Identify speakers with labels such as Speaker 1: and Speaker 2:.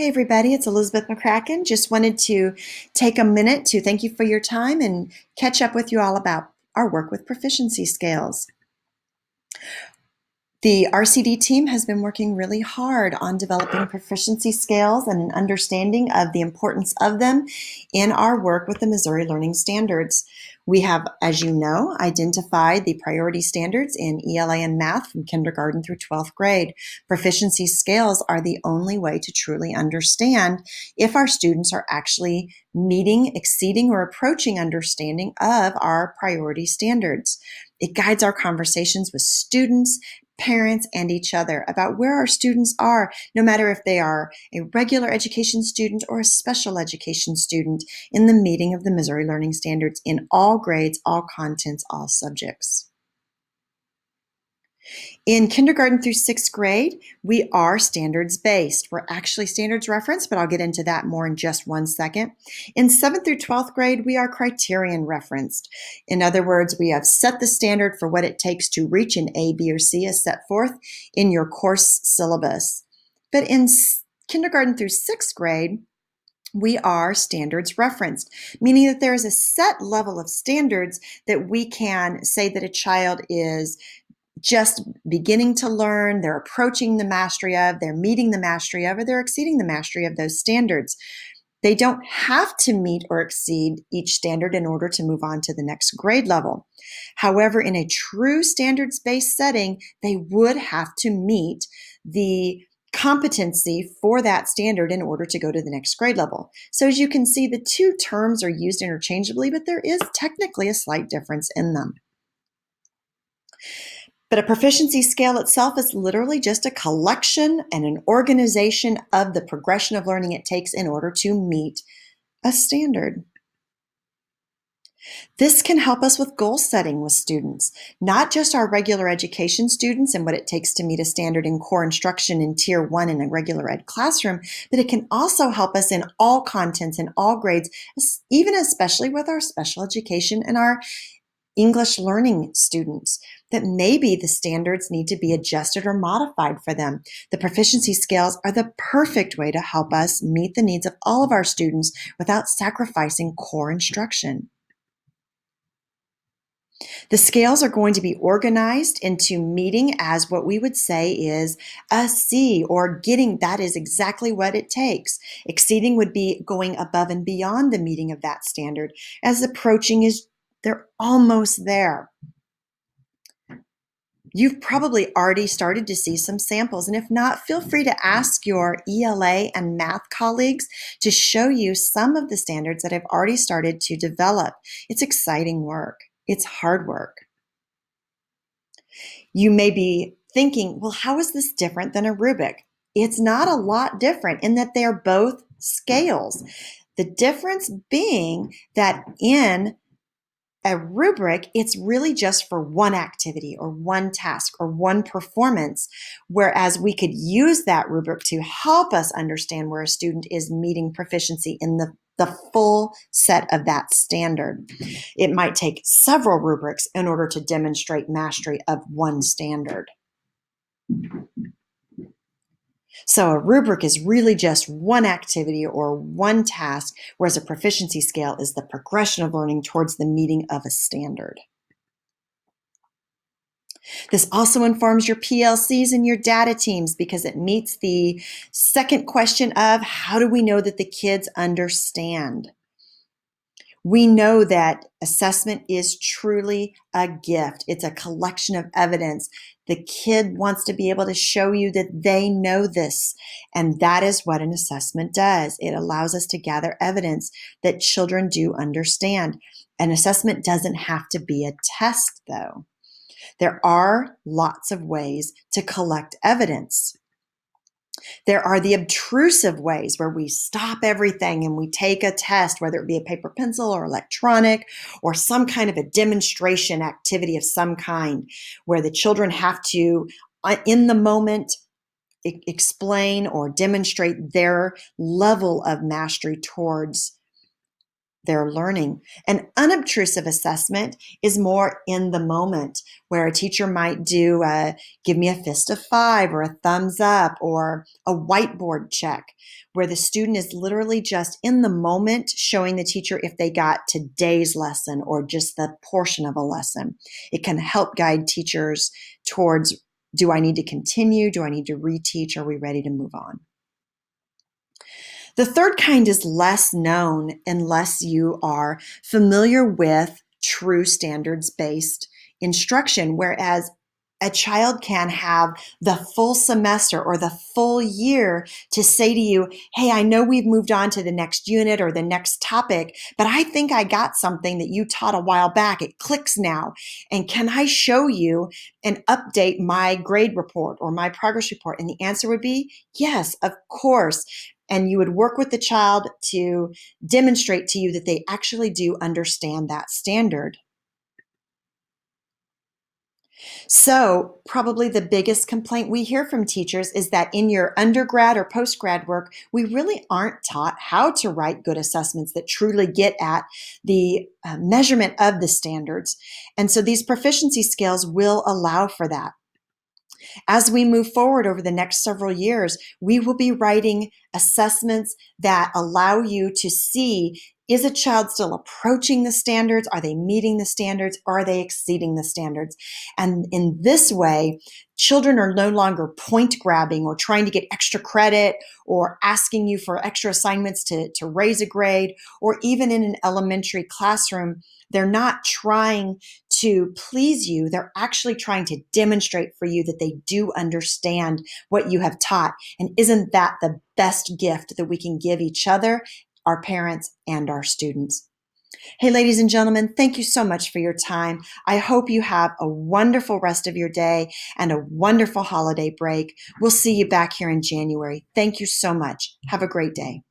Speaker 1: Hey everybody, it's Elizabeth McCracken. Just wanted to take a minute to thank you for your time and catch up with you all about our work with proficiency scales. The RCD team has been working really hard on developing proficiency scales and an understanding of the importance of them in our work with the Missouri Learning Standards. We have, as you know, identified the priority standards in ELA and math from kindergarten through 12th grade. Proficiency scales are the only way to truly understand if our students are actually meeting, exceeding, or approaching understanding of our priority standards. It guides our conversations with students, parents, and each other about where our students are, no matter if they are a regular education student or a special education student, in the meeting of the Missouri Learning Standards in all grades, all contents, all subjects. In kindergarten through 6th grade, we are standards-based. We're actually standards referenced, but I'll get into that more in just one second. In 7th through 12th grade, we are criterion referenced. In other words, we have set the standard for what it takes to reach an A, B, or C as set forth in your course syllabus. But in kindergarten through 6th grade, we are standards referenced, meaning that there is a set level of standards that we can say that a child is just beginning to learn, they're approaching the mastery of, they're meeting the mastery of, or they're exceeding the mastery of those standards. They don't have to meet or exceed each standard in order to move on to the next grade level. However, in a true standards-based setting, they would have to meet the competency for that standard in order to go to the next grade level. So as you can see, the two terms are used interchangeably, but there is technically a slight difference in them. But a proficiency scale itself is literally just a collection and an organization of the progression of learning it takes in order to meet a standard. This can help us with goal setting with students, not just our regular education students and what it takes to meet a standard in core instruction in Tier 1 in a regular ed classroom, but it can also help us in all contents, in all grades, even especially with our special education and our English learning students, that maybe the standards need to be adjusted or modified for them. The proficiency scales are the perfect way to help us meet the needs of all of our students without sacrificing core instruction. The scales are going to be organized into meeting as what we would say is a C, or getting, that is exactly what it takes. Exceeding would be going above and beyond the meeting of that standard. As approaching is, they're almost there. You've probably already started to see some samples, and if not, feel free to ask your ELA and math colleagues to show you some of the standards that I've already started to develop. It's exciting work. It's hard work. You may be thinking, well, how is this different than a rubric? It's not a lot different in that they're both scales. The difference being that in a rubric, it's really just for one activity or one task or one performance, whereas we could use that rubric to help us understand where a student is meeting proficiency in the full set of that standard. It might take several rubrics in order to demonstrate mastery of one standard. So a rubric is really just one activity or one task, whereas a proficiency scale is the progression of learning towards the meeting of a standard. This also informs your PLCs and your data teams because it meets the second question of how do we know that the kids understand? We know that assessment is truly a gift. It's a collection of evidence. The kid wants to be able to show you that they know this, and that is what an assessment does. It allows us to gather evidence that children do understand. An assessment doesn't have to be a test, though. There are lots of ways to collect evidence. There are the obtrusive ways where we stop everything and we take a test, whether it be a paper pencil or electronic or some kind of a demonstration activity of some kind, where the children have to, in the moment, explain or demonstrate their level of mastery towards their learning. An unobtrusive assessment is more in the moment, where a teacher might do a give me a fist of five or a thumbs up or a whiteboard check, where the student is literally just in the moment showing the teacher if they got today's lesson or just the portion of a lesson. It can help guide teachers towards, do I need to continue? Do I need to reteach? Are we ready to move on? The third kind is less known unless you are familiar with true standards-based instruction, whereas a child can have the full semester or the full year to say to you, hey, I know we've moved on to the next unit or the next topic, but I think I got something that you taught a while back. It clicks now. And can I show you and update my grade report or my progress report? And the answer would be yes, of course. And you would work with the child to demonstrate to you that they actually do understand that standard. So, probably the biggest complaint we hear from teachers is that in your undergrad or postgrad work, we really aren't taught how to write good assessments that truly get at the measurement of the standards. And so, these proficiency scales will allow for that. As we move forward over the next several years, we will be writing assessments that allow you to see, is a child still approaching the standards? Are they meeting the standards? Or are they exceeding the standards? And in this way, children are no longer point grabbing or trying to get extra credit or asking you for extra assignments to raise a grade, or even in an elementary classroom, they're not trying to please you. They're actually trying to demonstrate for you that they do understand what you have taught. And isn't that the best gift that we can give each other, our parents, and our students? Hey, ladies and gentlemen, thank you so much for your time. I hope you have a wonderful rest of your day and a wonderful holiday break. We'll see you back here in January. Thank you so much. Have a great day.